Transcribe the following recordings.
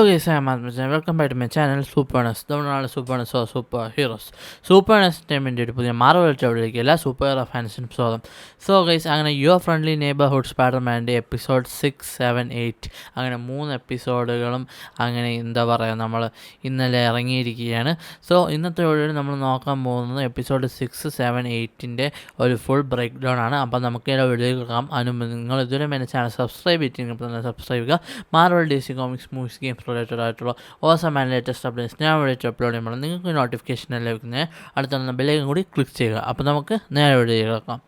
guys, I'm Admiral and welcome back to my channel Superness. നമ്മളാണ് സൂപ്പർനെസ് super heroes. സൂപ്പർനെസ് ടീമിൻ്റെ ഒരു പുതിയ മാർവൽ ചവിടിലേക്ക് എല്ലാ സൂപ്പർ ഹീറോ ഫാൻസിനും സ്വാഗതം. സോ ഗൈസ്, അങ്ങനെ യുവർ ഫ്രണ്ട്ലി നെയ്ബർഹുഡ് സ്പൈഡർമാൻ്റെ എപ്പിസോഡ് 6, 7, 8 അങ്ങനെ 3 എപ്പിസോഡുകളും അങ്ങനെ എന്താ പറയുക നമ്മൾ ഇന്നലെ ഇറങ്ങിയിരിക്കുകയാണ്. സോ ഇന്നത്തെ വീഡിയോയിൽ നമ്മൾ നോക്കാൻ പോകുന്നത് എപ്പിസോഡ് 6, 7, 8ൻ്റെ ഒരു ഫുൾ ബ്രേക്ക് ഡൗൺ ആണ്. അപ്പോൾ നമുക്ക് എല്ലാ വീഡിയോയിൽ കാണാം. നിങ്ങൾ ഇതുവരെ എൻ്റെ ചാനൽ സബ്സ്ക്രൈബ് ചെയ്തിട്ടുണ്ടെങ്കിൽ തന്നെ സബ്സ്ക്രൈബ് ചെയ്യുക. Marvel DC comics movies games related ആയിട്ടുള്ള ഓസം ആൻഡ് ലേറ്റസ്റ്റ് അപ്ഡേറ്റ്സ് ഞാൻ വീഡിയോ അപ്ലോഡ് ചെയ്യുമ്പോൾ നിങ്ങൾക്ക് നോട്ടിഫിക്കേഷൻ ലഭിക്കുന്നത് അടുത്തുള്ള ബെല്ലേക്കും കൂടി ക്ലിക്ക് ചെയ്യുക. അപ്പോൾ നമുക്ക് നേരെ വീഡിയോ കേൾക്കാം.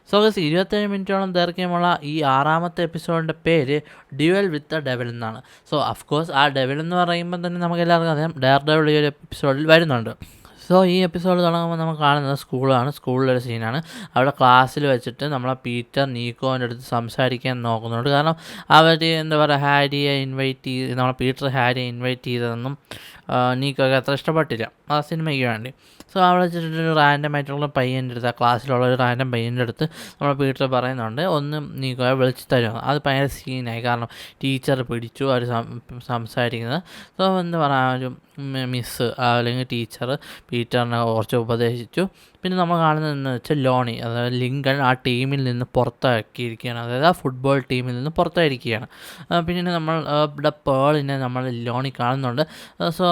സോ ഗൈസ്, 27 മിനിറ്റോളം ദൈർഘ്യമുള്ള ഈ 6ാമത്തെ എപ്പിസോഡിൻ്റെ പേര് ഡ്യുവൽ വിത്ത് ദ ഡെവിൾ എന്നാണ്. സോ അഫ്കോഴ്സ് ആ ഡെവിൾ എന്ന് പറയുമ്പോൾ തന്നെ നമുക്ക് എല്ലാവർക്കും അറിയാം ഡെയർ ഡെവിൾ ഈ ഒരു എപ്പിസോഡിൽ വരുന്നുണ്ട്. സോ ഈ എപ്പിസോഡ് തുടങ്ങുമ്പോൾ നമുക്ക് കാണുന്നത് സ്കൂളിലൊരു സീനാണ്. അവിടെ ക്ലാസ്സിൽ വെച്ചിട്ട് നമ്മളെ പീറ്റർ നീക്കോൻ്റെ അടുത്ത് സംസാരിക്കാൻ നോക്കുന്നുണ്ട്. കാരണം അവർ എന്താ പറയുക നമ്മളെ പീറ്റർ ഹാരിയെ ഇൻവൈറ്റ് ചെയ്തതെന്നും നീക്കോയ്ക്ക് അത്ര ഇഷ്ടപ്പെട്ടില്ല ആ സിനിമയ്ക്ക് വേണ്ടി. സോ അവിടെ വെച്ചിട്ടൊരു റാൻഡമായിട്ടുള്ള പയ്യൻ്റെ അടുത്ത്, ആ ക്ലാസ്സിലുള്ള ഒരു റാൻഡം പയ്യൻ്റെ അടുത്ത് നമ്മളെ പീറ്റർ പറയുന്നുണ്ട് ഒന്ന് നീക്കോയെ വിളിച്ച് തരുമെന്ന്. അത് ഭയങ്കര സീനായി. കാരണം ടീച്ചർ പിടിച്ചു അവർ സംസാരിക്കുന്നത്. സോ എന്താ പറയുക, ഒരു മിസ്സ് അല്ലെങ്കിൽ ടീച്ചർ പീറ്ററിനെ കുറച്ച് ഉപദേശിച്ചു. പിന്നെ നമ്മൾ കാണുന്നതെന്ന് വെച്ചാൽ ലോണി, അതായത് ലിങ്കൺ ആ ടീമിൽ നിന്ന് പുറത്താക്കിയിരിക്കുകയാണ്. അതായത് ആ ഫുട്ബോൾ ടീമിൽ നിന്ന് പുറത്തായിരിക്കുകയാണ്. പിന്നെ നമ്മൾ ഇവിടെ പേളിനെ നമ്മൾ ലോണി കാണുന്നുണ്ട്. സോ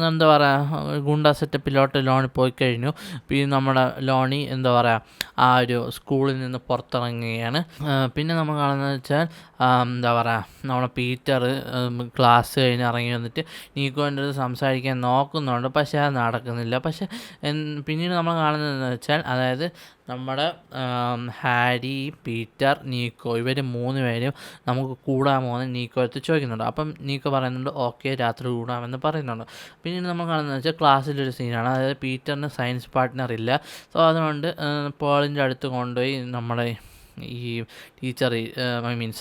എന്താ പറയുക, ഗുണ്ട സെറ്റപ്പിലോട്ട് ലോണി പോയി കഴിഞ്ഞു. പിന്നെ നമ്മുടെ ലോണി എന്താ പറയുക ആ ഒരു സ്കൂളിൽ നിന്ന് പുറത്തിറങ്ങുകയാണ്. പിന്നെ നമ്മൾ കാണുന്നത് വെച്ചാൽ എന്താ പറയുക, നമ്മളെ പീറ്റർ ക്ലാസ് കഴിഞ്ഞ് ഇറങ്ങി വന്നിട്ട് നീക്കോൻ്റെ അടുത്ത് സംസാരിക്കാൻ നോക്കുന്നുണ്ട്. പക്ഷേ അത് നടക്കുന്നില്ല. പക്ഷേ പിന്നീട് നമ്മൾ കാണുന്നതെന്ന് വെച്ചാൽ, അതായത് നമ്മുടെ ഹാരി, പീറ്റർ, നീക്കോ ഇവർ 3 പേരും നമുക്ക് കൂടാമോ എന്ന് നീക്കോ അടുത്ത് ചോദിക്കുന്നുണ്ട്. അപ്പം നീക്കോ പറയുന്നുണ്ട് ഓക്കെ രാത്രി കൂടാമെന്ന് പറയുന്നുണ്ട്. പിന്നീട് നമ്മൾ കാണുന്നത് വെച്ചാൽ ക്ലാസ്സിലൊരു സീനാണ്. അതായത് പീറ്ററിന് സയൻസ് പാർട്ട്ണർ ഇല്ല. സോ അതുകൊണ്ട് പോളിൻ്റെ അടുത്ത് കൊണ്ടുപോയി നമ്മുടെ ഈ ടീച്ചർ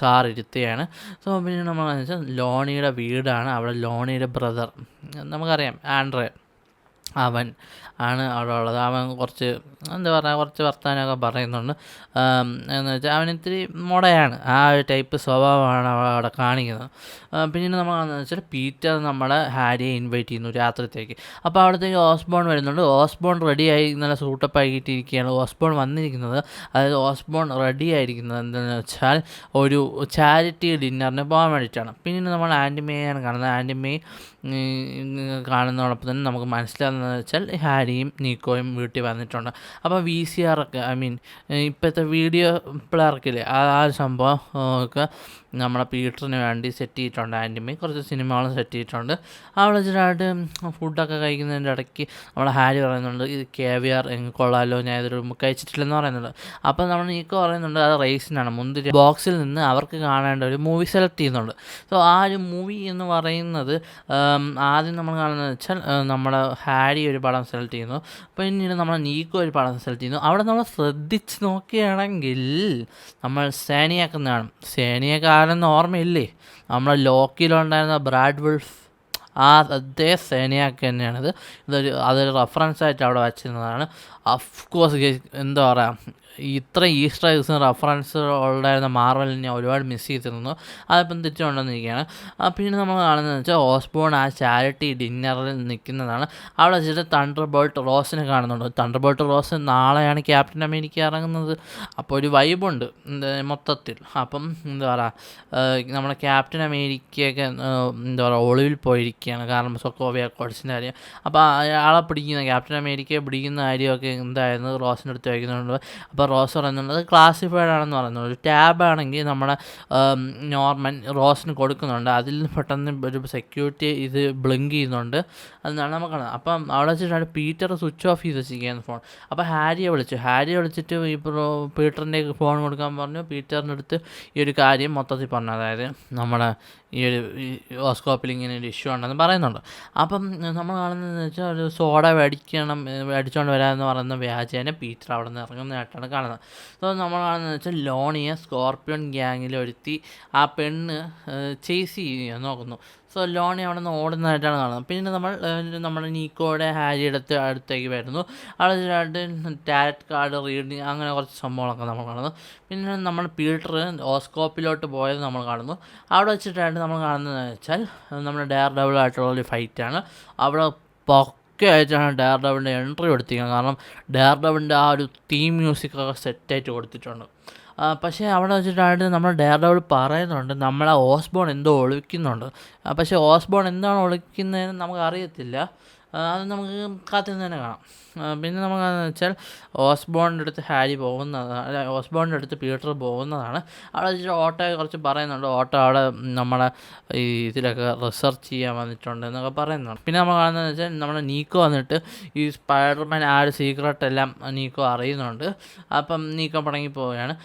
സാർ ഇരുത്തുകയാണ്. സോ പിന്നെ നമ്മൾ വെച്ചാൽ ലോണിയുടെ വീടാണ്. അവിടെ ലോണിയുടെ ബ്രദർ നമുക്കറിയാം ആൻഡ്രേ, അവൻ ആണ് അവിടെ ഉള്ളത്. അവൻ കുറച്ച് എന്താ പറയുക കുറച്ച് വർത്തമാനമൊക്കെ പറയുന്നുണ്ട്. എന്ന് വെച്ചാൽ അവൻ ഇത്തിരി മുടയാണ്, ആ ഒരു ടൈപ്പ് സ്വഭാവമാണ് അവിടെ കാണിക്കുന്നത്. പിന്നീട് നമ്മൾ കാണുന്നത് വെച്ചാൽ പീറ്റർ നമ്മളെ ഹാരിയെ ഇൻവൈറ്റ് ചെയ്യുന്നു രാത്രിത്തേക്ക്. അപ്പോൾ അവിടത്തേക്ക് ഓസ്ബോൺ വരുന്നുണ്ട്. ഓസ്ബോൺ റെഡിയായി നല്ല സൂട്ടപ്പ് ആക്കിയിട്ടിരിക്കുകയാണ്. ഓസ്ബോൺ വന്നിരിക്കുന്നത്, അതായത് ഓസ്ബോൺ റെഡി ആയിരിക്കുന്നത് എന്താണെന്ന് വെച്ചാൽ ഒരു ചാരിറ്റി ഡിന്നറിന് പോകാൻ വേണ്ടിയിട്ടാണ്. പിന്നീട് നമ്മൾ ആൻറ്റിമേയാണ് കാണുന്നത്. ആൻറ്റിമേ കാണുന്നതോടൊപ്പം തന്നെ നമുക്ക് മനസ്സിലാകുന്നതെന്ന് വെച്ചാൽ ഹാരിയും നീക്കോയും വീട്ടിൽ വന്നിട്ടുണ്ട്. അപ്പോൾ VCR ഒക്കെ ഇപ്പോഴത്തെ വീഡിയോ പ്ലെയർക്കില്ലേ ആ ഒരു സംഭവം ഒക്കെ നമ്മളെ പീറ്ററിന് വേണ്ടി സെറ്റ് ചെയ്തിട്ടുണ്ട്. ആൻറ്റിമേ കുറച്ച് സിനിമകളും സെറ്റ് ചെയ്തിട്ടുണ്ട്. അവിടെ വെച്ചിട്ടായിട്ട് ഫുഡൊക്കെ കഴിക്കുന്നതിൻ്റെ ഇടയ്ക്ക് നമ്മളെ ഹാരി പറയുന്നുണ്ട് ഇത് കേവിയർ കൊള്ളാമല്ലോ, ഞാൻ ഇതൊരു കഴിച്ചിട്ടില്ലെന്ന് പറയുന്നുണ്ട്. അപ്പോൾ നമ്മൾ നീക്കോ പറയുന്നുണ്ട് അത് റേസിനാണ്. മുന്തിരി ബോക്സിൽ നിന്ന് അവർക്ക് കാണേണ്ട ഒരു മൂവി സെലക്ട് ചെയ്യുന്നുണ്ട്. സോ ആ ഒരു മൂവി എന്ന് പറയുന്നത് ആദ്യം നമ്മൾ കാണുന്നത് വെച്ചാൽ നമ്മുടെ ഹാരി ഒരു പടം സെലക്ട് ചെയ്യുന്നു. പിന്നീട് നമ്മൾ നീക്കോ ഒരു പടം സെലക്ട് ചെയ്യുന്നു. അവിടെ നമ്മൾ ശ്രദ്ധിച്ച് നോക്കുകയാണെങ്കിൽ നമ്മൾ സേനിയാക്കുന്നതാണ്. സേനിയൊക്കെ ആരെന്ന് ഓർമ്മയില്ലേ, നമ്മളെ ലോക്കിയിലുണ്ടായിരുന്ന ബ്രാഡ് വുൾഫ്, അതേ സേനിയാക്ക് തന്നെയാണിത്. അതൊരു റെഫറൻസ് ആയിട്ട് അവിടെ വച്ചിരുന്നതാണ്. അഫ്കോഴ്സ് എന്താ പറയുക, ഇത്രയും ഈസ്റ്റർ എഗ്സും റെഫറൻസ് ഉണ്ടായിരുന്ന മാർവലിനെ ഞാൻ ഒരുപാട് മിസ് ചെയ്തിരുന്നു. അതിപ്പം തിരിച്ചുകൊണ്ടുവന്നിരിക്കുകയാണ്. പിന്നെ നമ്മൾ കാണുന്നതെന്ന് വെച്ചാൽ ഓസ്ബോൺ ആ ചാരിറ്റി ഡിന്നറിൽ നിൽക്കുന്നതാണ്. അവിടെ വെച്ചിട്ട് തണ്ടർ ബോൾട്ട് റോസിനെ കാണുന്നുണ്ട്. തണ്ടർ ബോൾട്ട് റോസ് നാളെയാണ് ക്യാപ്റ്റൻ അമേരിക്ക ഇറങ്ങുന്നത്. അപ്പോൾ ഒരു വൈബുണ്ട് മൊത്തത്തിൽ. അപ്പം എന്താ പറയുക, നമ്മുടെ ക്യാപ്റ്റൻ അമേരിക്കയൊക്കെ എന്താ പറയുക ഒളിവിൽ പോയിരിക്കുകയാണ്. കാരണം സൊക്കോവിയ കോഡ്സിൻ്റെ കാര്യം. അപ്പോൾ അയാളെ പിടിക്കുന്ന ക്യാപ്റ്റൻ അമേരിക്കയെ പിടിക്കുന്ന കാര്യമൊക്കെ എന്തായിരുന്നു റോസിൻ്റെ അടുത്ത് വയ്ക്കുന്നുണ്ട്. അപ്പോൾ റോസ് പറയുന്നുണ്ട് ക്ലാസിഫൈഡ് ആണെന്ന് പറയുന്നത്. ഒരു ടാബ് ആണെങ്കിൽ നമ്മുടെ നോർമൻ റോസിന് കൊടുക്കുന്നുണ്ട്. അതിൽ പെട്ടെന്ന് ഒരു സെക്യൂരിറ്റി ഇത് ബ്ലിങ്ക് ചെയ്യുന്നുണ്ട്. അതാണ് നമുക്ക് കാണുന്നത്. അപ്പം അവിടെ വെച്ചിട്ടാണ് പീറ്റർ സ്വിച്ച് ഓഫ് ചെയ്ത് വെച്ചിരിക്കുകയാണ് ഫോൺ. അപ്പോൾ ഹാരിയെ വിളിച്ചിട്ട് ഈ പീറ്ററിൻ്റെ ഫോൺ കൊടുക്കാൻ പറഞ്ഞു. പീറ്ററിൻ്റെ അടുത്ത് ഈ ഒരു കാര്യം മൊത്തത്തിൽ പറഞ്ഞു. അതായത് നമ്മുടെ ഈ ഒരു ഓസ്കോപ്പിൽ ഇങ്ങനെ ഒരു ഇഷ്യൂ ഉണ്ടെന്ന് എന്ന് പറയുന്നുണ്ട്. അപ്പം നമ്മൾ കാണുന്നതെന്ന് വെച്ചാൽ ഒരു സോഡ മേടിച്ചുകൊണ്ട് വരാമെന്ന് പറയുന്ന വ്യാജേന പീറ്റർ അവിടെ നിന്ന് ഇറങ്ങുന്നതായിട്ടാണ് കാണുന്നത്. സോ നമ്മൾ കാണുന്നതെന്ന് വെച്ചാൽ ലോണിയെ സ്കോർപ്പിയോൺ ഗ്യാങ്ങിൽ ഒരുത്തി ആ പെണ്ണ് ചേസ് ചെയ്യാൻ നോക്കുന്നു. സോ ലോണി അവിടെ നിന്ന് ഓടുന്നതായിട്ടാണ് കാണുന്നത്. പിന്നെ നമ്മുടെ നീക്കോയുടെ ഹാരിയുടെ അടുത്തേക്ക് വരുന്നു. അവിടെ ടാരറ്റ് കാർഡ് റീഡിങ് അങ്ങനെ കുറച്ച് സംഭവങ്ങളൊക്കെ നമ്മൾ കാണുന്നു. പിന്നെ നമ്മൾ പീറ്റർ ഓസ്കോപ്പിലോട്ട് പോയത് നമ്മൾ കാണുന്നു. അവിടെ വെച്ചിട്ടായിട്ട് നമ്മൾ കാണുന്നതെന്ന് വെച്ചാൽ നമ്മുടെ ഡെയർ ഡബിളായിട്ടുള്ള ഒരു ഫൈറ്റാണ്. അവിടെ ഒക്കെ ആയിട്ടാണ് ഡെയർ ഡബിളിൻ്റെ എൻട്രി കൊടുത്തിരിക്കുന്നത്. കാരണം ഡെയർ ഡബിളിൻ്റെ ആ ഒരു തീം മ്യൂസിക്കൊക്കെ സെറ്റായിട്ട് കൊടുത്തിട്ടുണ്ട്. പക്ഷേ അവിടെ വെച്ചിട്ടായിട്ട് നമ്മൾ ഡെയർ ഡബിൾ പറയുന്നുണ്ട് നമ്മളെ ഓസ്ബോൺ എന്തോ ഒളിക്കുന്നുണ്ട്. പക്ഷേ ഓസ്ബോൺ എന്താണ് ഒളിക്കുന്നതെന്ന് നമുക്കറിയത്തില്ല. അത് നമുക്ക് കാത്തിരുന്ന് തന്നെ കാണാം. പിന്നെ നമുക്കെന്ന് വെച്ചാൽ ഓസ്ബോണിൻ്റെ അടുത്ത് ഹാരി പോകുന്നതാണ്, ഓസ്ബോണിൻ്റെ അടുത്ത് പീറ്റർ പോകുന്നതാണ്. അവിടെ വെച്ചിട്ട് ഓട്ടോയെ കുറിച്ച് പറയുന്നുണ്ട്. ഓട്ടോ അവിടെ നമ്മളെ ഈ ഇതിലൊക്കെ റിസർച്ച് ചെയ്യാൻ വന്നിട്ടുണ്ട് എന്നൊക്കെ പറയുന്നുണ്ട്. പിന്നെ നമ്മൾ കാണുന്നതെന്ന് വെച്ചാൽ നമ്മുടെ നീക്കോ വന്നിട്ട് ഈ സ്പൈഡർമാൻ ആ ഒരു സീക്രട്ട് എല്ലാം നീക്കോ അറിയുന്നുണ്ട്. അപ്പം നീക്കോ പടങ്ങി പോവുകയാണ്.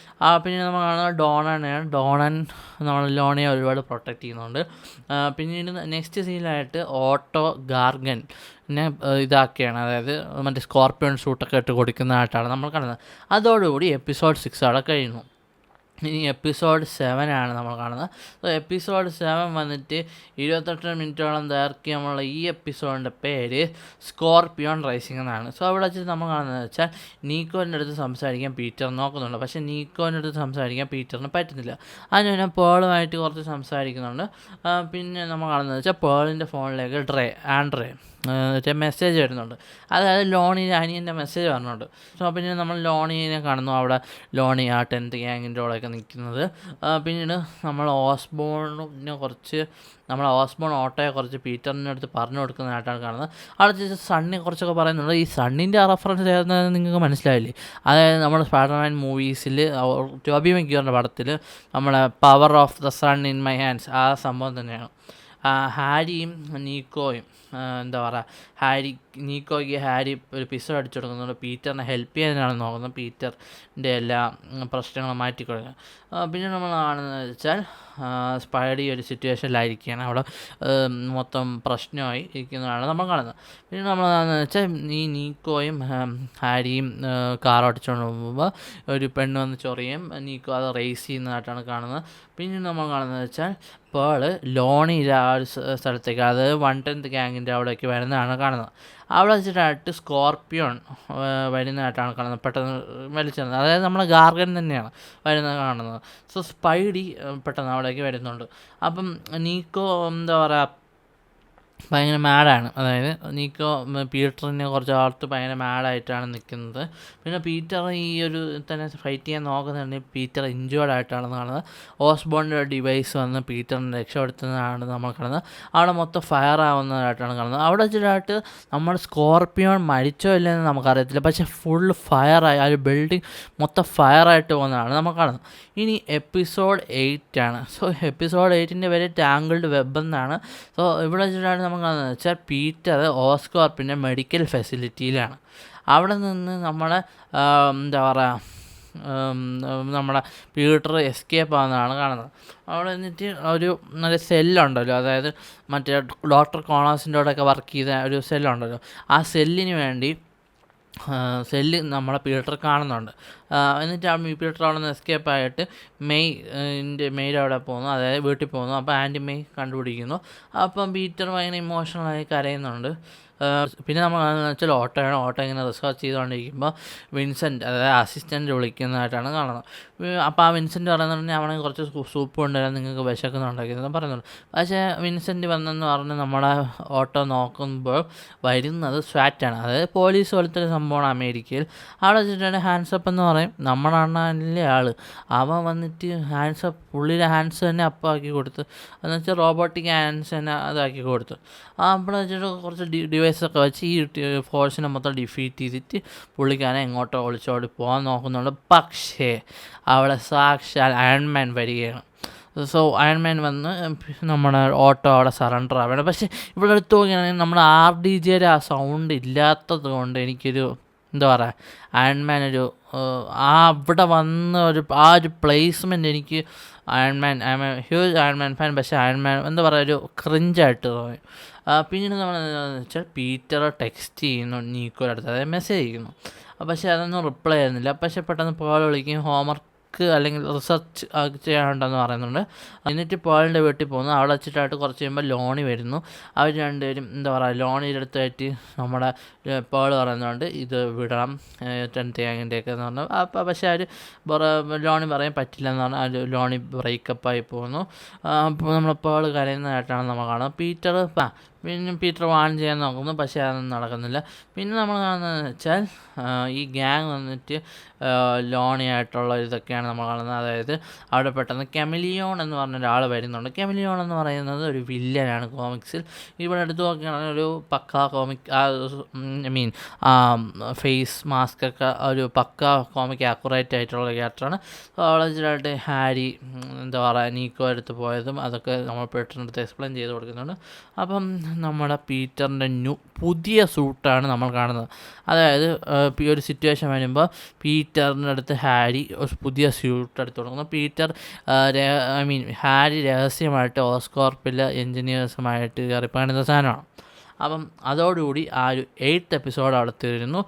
പിന്നെ നമ്മൾ കാണുന്നത് ഡോണനെയാണ്. ഡോണൻ നമ്മൾ ലോണിയെ ഒരുപാട് പ്രൊട്ടക്റ്റ് ചെയ്യുന്നുണ്ട്. പിന്നീട് നെക്സ്റ്റ് സീനിലായിട്ട് ഓട്ടോ ഗാർഗൻ ഇതാക്കിയാണ്, അതായത് മറ്റേ സ്കോർപ്പിയോൺ ഷൂട്ടൊക്കെ ഇട്ട് കൊടുക്കുന്നതായിട്ടാണ് നമ്മൾ കാണുന്നത്. അതോടുകൂടി എപ്പിസോഡ് 6 അവിടെ കഴിയുന്നു. ഇനി എപ്പിസോഡ് 7 ആണ് നമ്മൾ കാണുന്നത്. സോ എപ്പിസോഡ് 7 വന്നിട്ട് 28 മിനിറ്റോളം ദൈർഘ്യമുള്ള ഈ എപ്പിസോഡിൻ്റെ പേര് സ്കോർപ്പിയോൺ റൈസിംഗ് എന്നാണ്. സോ അവിടെ വെച്ചിട്ട് നമ്മൾ കാണുന്നത് വെച്ചാൽ നീക്കോൻ്റെ അടുത്ത് സംസാരിക്കാൻ പീറ്റർ നോക്കുന്നുണ്ട്. പക്ഷേ നീക്കോൻ്റെ അടുത്ത് സംസാരിക്കാൻ പീറ്ററിന് പറ്റുന്നില്ല. അതിന് പിന്നെ പേളുമായിട്ട് കുറച്ച് സംസാരിക്കുന്നുണ്ട്. പിന്നെ നമ്മൾ കാണുന്നത് വെച്ചാൽ പേളിൻ്റെ ഫോണിലേക്ക് ആൻഡ്രേ മെസ്സേജ് വരുന്നുണ്ട്. അതായത് ലോണിൻ്റെ അനിയൻ്റെ മെസ്സേജ് വരുന്നുണ്ട്. സോ പിന്നെ നമ്മൾ ലോണിനെ കാണുന്നു. അവിടെ ലോണി ആ 10th ഗ്യാങ്ങിൻ്റെ കൂടെയൊക്കെ നിൽക്കുന്നത്. പിന്നീട് നമ്മൾ ഓസ്ബോൺ ഓട്ടോയെ കുറച്ച് പീറ്ററിൻ്റെ അടുത്ത് പറഞ്ഞു കൊടുക്കുന്നതായിട്ടാണ് കാണുന്നത്. അവിടെ സണ്ണിനെ കുറച്ചൊക്കെ പറയുന്നുണ്ട്. ഈ സണ്ണിൻ്റെ റെഫറൻസ് ചെയ്യുന്നത് നിങ്ങൾക്ക് മനസ്സിലായില്ലേ? അതായത് നമ്മുടെ സ്പൈഡർമാൻ മൂവീസിൽ ടോബി മഗ്വയറിൻ്റെ പടത്തിൽ നമ്മളെ power of the sun in my hands ആ സംഭവം തന്നെയാണ്. ഹാരിയും നീക്കോയും നീക്കോയ്ക്ക് ഹാരി ഒരു പിസ്സ അടിച്ചു കൊടുക്കുന്നുണ്ട്. പീറ്ററിനെ ഹെൽപ്പ് ചെയ്യാനാണ് നോക്കുന്നത്. പീറ്ററിൻ്റെ എല്ലാ പ്രശ്നങ്ങളും മാറ്റിക്കൊടുക്കുക. പിന്നെ നമ്മൾ കാണുന്നത് വെച്ചാൽ സ്പൈഡി ഒരു സിറ്റുവേഷനിലായിരിക്കുകയാണ്. അവിടെ മൊത്തം പ്രശ്നമായി ഇരിക്കുന്നതാണ് നമ്മൾ കാണുന്നത്. പിന്നെ നമ്മൾ കാണുന്നത് വെച്ചാൽ ഈ നീക്കോയും ഹാരിയും കാർ ഓടിച്ചുകൊണ്ട് പോകുമ്പോൾ ഒരു പെണ്ണ് വന്ന് ചൊറിയും നീക്കോ അത് റേസ് ചെയ്യുന്നതായിട്ടാണ് കാണുന്നത്. പിന്നെ നമ്മൾ കാണുന്നത് വെച്ചാൽ ലോണിയിലെ ആ ഒരു സ്ഥലത്തേക്ക്, അതായത് 110th ഗ്യാങ്ങിൻ്റെ അവിടേക്ക് വരുന്നതാണ് കാണുന്നത്. അവിടെ വെച്ചിട്ടായിട്ട് സ്കോർപ്പിയോൺ വരുന്നതായിട്ടാണ് കാണുന്നത്. പെട്ടെന്ന് വലിച്ചെറിഞ്ഞത്, അതായത് നമ്മളെ ഗാർഗൻ തന്നെയാണ് വരുന്നത് കാണുന്നത്. സോ സ്പൈഡി പെട്ടെന്ന് അവിടേക്ക് വരുന്നുണ്ട്. അപ്പം നീക്കോ ഭയങ്കര മാഡാണ്. അതായത് നീക്കോ പീറ്ററിനെ കുറച്ച് ഓർത്ത് ഭയങ്കര മാഡായിട്ടാണ് നിൽക്കുന്നത്. പിന്നെ പീറ്റർ ഈ ഒരു തന്നെ ഫൈറ്റ് ചെയ്യാൻ നോക്കുന്നുണ്ടെങ്കിൽ പീറ്റർ ഇഞ്ചേർഡ് ആയിട്ടാണെന്ന് കാണുന്നത്. ഓസ്ബോണിൻ്റെ ഡിവൈസ് വന്ന് പീറ്ററിനെ രക്ഷപ്പെടുത്തുന്നതാണ് നമ്മൾ കാണുന്നത്. അവിടെ മൊത്തം ഫയർ ആവുന്നതായിട്ടാണ് കാണുന്നത്. അവിടെ വെച്ചിട്ടായിട്ട് നമ്മൾ സ്കോർപ്പിയോൺ മരിച്ചോ ഇല്ലെന്ന് നമുക്കറിയത്തില്ല. പക്ഷേ ഫുൾ ഫയറായി ആ ഒരു ബിൽഡിംഗ് മൊത്തം ഫയറായിട്ട് പോകുന്നതാണ് നമ്മൾ കാണുന്നത്. ഇനി എപ്പിസോഡ് 8 ആണ്. സോ എപ്പിസോഡ് 8ൻ്റെ പേര് ടാങ്കിൾഡ് വെബ് എന്നാണ്. സോ ഇവിടെ വെച്ചിട്ടാണ് നമുക്ക് കാണുന്നത് വെച്ചാൽ പീറ്റർ ഓസ്കോർപ്പിൻ്റെ മെഡിക്കൽ ഫെസിലിറ്റിയിലാണ്. അവിടെ നിന്ന് നമ്മളെ നമ്മുടെ പീറ്റർ എസ്കേപ്പ് ആവുന്നതാണ് കാണുന്നത്. അവിടെ നിന്നിട്ട് ഒരു നല്ല സെല്ലുണ്ടല്ലോ, അതായത് മറ്റേ ഡോക്ടർ കോണേഴ്സിൻ്റെ കൂടെയൊക്കെ വർക്ക് ചെയ്ത ഒരു സെല്ലുണ്ടല്ലോ, ആ സെല്ലിന് വേണ്ടി നമ്മളെ പീറ്റർ കാണുന്നുണ്ട്. എന്നിട്ട് ആ പീറ്റർ അവിടെ നിന്ന് എസ്കേപ്പായിട്ട് മെയ്യുടെ അവിടെ പോകുന്നു, അതായത് വീട്ടിൽ പോകുന്നു. അപ്പോൾ ആൻറ്റി മെയ് കണ്ടുപിടിക്കുന്നു. അപ്പം പീറ്റർ ഭയങ്കര ഇമോഷണലായി കരയുന്നുണ്ട്. പിന്നെ നമ്മൾ കാണുന്നത് വെച്ചാൽ ഓട്ടോ ഇങ്ങനെ റിസർച്ച് ചെയ്തുകൊണ്ടിരിക്കുമ്പോൾ വിൻസെൻ്റ്, അതായത് അസിസ്റ്റൻ്റ് വിളിക്കുന്നതായിട്ടാണ് കാണുന്നത്. അപ്പോൾ ആ വിൻസെൻ്റ് പറയുന്നുണ്ടെങ്കിൽ അവനെ കുറച്ച് സൂപ്പ് കൊണ്ടുവരാൻ നിങ്ങൾക്ക് വിശക്കുന്നുണ്ടാക്കിയെന്ന് പറയുന്നുണ്ട്. പക്ഷേ വിൻസെൻ്റ് വന്നെന്ന് പറഞ്ഞ് നമ്മളെ ഓട്ടോ നോക്കുമ്പോൾ വരുന്നത് സ്വാറ്റാണ്, അതായത് പോലീസ് പോലത്തെ ഒരു സംഭവമാണ് അമേരിക്കയിൽ. അവിടെ വെച്ചിട്ടാണ് ഹാൻഡ്സപ്പ് എന്ന് പറയും. നമ്മുടെ അണ്ണാനിലെ ആൾ അവൻ വന്നിട്ട് പുള്ളിയുടെ ഹാൻഡ്സ് തന്നെ അപ്പാക്കി കൊടുത്ത്, എന്ന് വെച്ചാൽ റോബോട്ടിക് ഹാൻഡ്സ് തന്നെ അതാക്കി കൊടുത്തു. അവിടെ വെച്ചിട്ട് കുറച്ച് ഡിവൈസൊക്കെ വെച്ച് ഈ ഫോഴ്സിനെ മൊത്തം ഡിഫീറ്റ് ചെയ്തിട്ട് പുള്ളിക്കാരെ എങ്ങോട്ടോ ഒളിച്ചോടി പോകാൻ നോക്കുന്നുണ്ട്. പക്ഷേ അവിടെ സാക്ഷാൽ അയൺമാൻ വരികയാണ്. സോ അയൺമാൻ വന്ന് നമ്മുടെ ഓട്ടോ അവിടെ സറണ്ടർ ആവുകയാണ്. പക്ഷേ ഇവിടെ എടുത്ത് നോക്കുകയാണെങ്കിൽ നമ്മുടെ RDJയുടെ ആ സൗണ്ട് ഇല്ലാത്തത് കൊണ്ട് എനിക്കൊരു അയൺമാൻ അവിടെ വന്ന ആ ഒരു പ്ലേസ്മെൻറ്റ് എനിക്ക് I'm a huge Iron Man fan, പക്ഷേ അയൺമാൻ ഒരു ക്രിഞ്ചായിട്ട് തോന്നി. പിന്നീട് നമ്മൾ എന്താണെന്ന് വെച്ചാൽ പീറ്റർ ടെക്സ്റ്റ് ചെയ്യുന്നു നീക്കോയുടെ അടുത്ത്, അതായത് മെസ്സേജ് ചെയ്യുന്നു. പക്ഷേ അതൊന്നും റിപ്ലൈ ചെയ്യുന്നില്ല. പക്ഷേ പെട്ടെന്ന് പേൾ വിളിക്കും, ഹോംവർക്ക് അല്ലെങ്കിൽ റിസർച്ച് ചെയ്യാനുണ്ടെന്ന് പറയുന്നുണ്ട്. എന്നിട്ട് പേളിൻ്റെ വീട്ടിൽ പോകുന്നു. അവിടെ വെച്ചിട്ടായിട്ട് കുറച്ച് കഴിയുമ്പോൾ ലോണി വരുന്നു. അവർ രണ്ടുപേരും എന്താ പറയുക, ലോണിയുടെ അടുത്തായിട്ട് നമ്മുടെ പേൾ പറയുന്നുണ്ട് ഇത് വിടണം 10th ഗ്യാങ്ങിൻ്റെയൊക്കെ എന്ന് പറഞ്ഞു. അപ്പോൾ പക്ഷേ ലോണി പറയാൻ പറ്റില്ല എന്ന് പറഞ്ഞാൽ ലോണി ബ്രേക്കപ്പായി പോകുന്നു. അപ്പോൾ നമ്മൾ പേൾ കരയുന്നതായിട്ടാണ് നമ്മൾ കാണുന്നത്. പിന്നെ പീറ്റർ വാൺ ചെയ്യാൻ നോക്കുന്നു, പക്ഷേ അതൊന്നും നടക്കുന്നില്ല. പിന്നെ നമ്മൾ കാണുന്നതെന്ന് വെച്ചാൽ ഈ ഗ്യാങ് വന്നിട്ട് ലോണിയായിട്ടുള്ള ഇതൊക്കെയാണ് നമ്മൾ കാണുന്നത്. അതായത് അവിടെ പെട്ടെന്ന് കെമിലിയോൺ എന്ന് പറഞ്ഞ ഒരാൾ വരുന്നുണ്ട്. കെമിലിയോൺ എന്ന് പറയുന്നത് ഒരു വില്ലനാണ് കോമിക്സിൽ. ഇവിടെ എടുത്തു നോക്കുകയാണെങ്കിൽ ഒരു പക്ക കോമിക് ഫേസ് മാസ്ക് ഒക്കെ ഒരു പക്ക കോമിക് ആക്യുറേറ്റ് ആയിട്ടുള്ള ക്യാരക്ടറാണ്. കോളേജിലായിട്ട് ഹാരി എന്താ പറയുക നീക്കോ എടുത്ത് പോയതും അതൊക്കെ നമ്മൾ പീറ്ററിൻ്റെ അടുത്ത് എക്സ്പ്ലെയിൻ ചെയ്ത് കൊടുക്കുന്നുണ്ട്. അപ്പം നമ്മുടെ പീറ്ററിൻ്റെ പുതിയ സൂട്ടാണ് നമ്മൾ കാണുന്നത്. അതായത് ഒരു സിറ്റുവേഷൻ വരുമ്പോൾ പീറ്ററിൻ്റെ അടുത്ത് ഹാരി ഒരു പുതിയ സ്യൂട്ട് എടുത്ത് കൊടുക്കുന്നു. ഹാരി രഹസ്യമായിട്ട് ഓസ്കോർപ്പിലെ എൻജിനീയേഴ്സുമായിട്ട് കയറി പണിത സാധനമാണ്. അപ്പം അതോടുകൂടി ആ ഒരു 8th എപ്പിസോഡ് അവിടെ തീരുന്നു.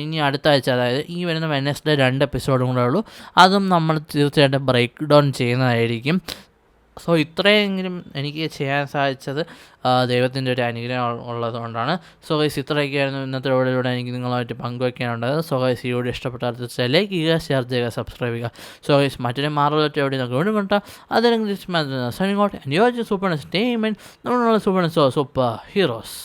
ഇനി അടുത്ത ആഴ്ച, അതായത് ഈ വരുന്ന വെനസ്ഡേ 2 എപ്പിസോഡും കൂടെ ഉള്ളൂ. അതും നമ്മൾ തീർച്ചയായിട്ടും ബ്രേക്ക് ഡൗൺ ചെയ്യുന്നതായിരിക്കും. സോ ഇത്രയെങ്കിലും എനിക്ക് ചെയ്യാൻ സാധിച്ചത് ദൈവത്തിൻ്റെ ഒരു അനുഗ്രഹം ഉള്ളതുകൊണ്ടാണ്. സോ ഗൈസ് ഇത്രയൊക്കെയായിരുന്നു ഇന്നത്തെ വീഡിയോയിലൂടെ എനിക്ക് നിങ്ങളുമായിട്ട് പങ്കുവയ്ക്കാനുണ്ടായത്. സോ ഗൈസ് ഈ വീഡിയോ ഇഷ്ടപ്പെട്ടാൽ തീർച്ചയായും ലൈക്ക് ചെയ്യുക, ഷെയർ ചെയ്യുക, സബ്സ്ക്രൈബ് ചെയ്യുക. സോ ഗൈസ് മറ്റൊരു മാർവൽ എവിടെ നമുക്ക് വീണ്ടും കൊണ്ടാൽ അതിനെങ്കിലും സൂപ്പർ എൻ്റർടൈൻമെൻറ്റ് നമ്മളുള്ള സൂപ്പർ ഹീറോസ്.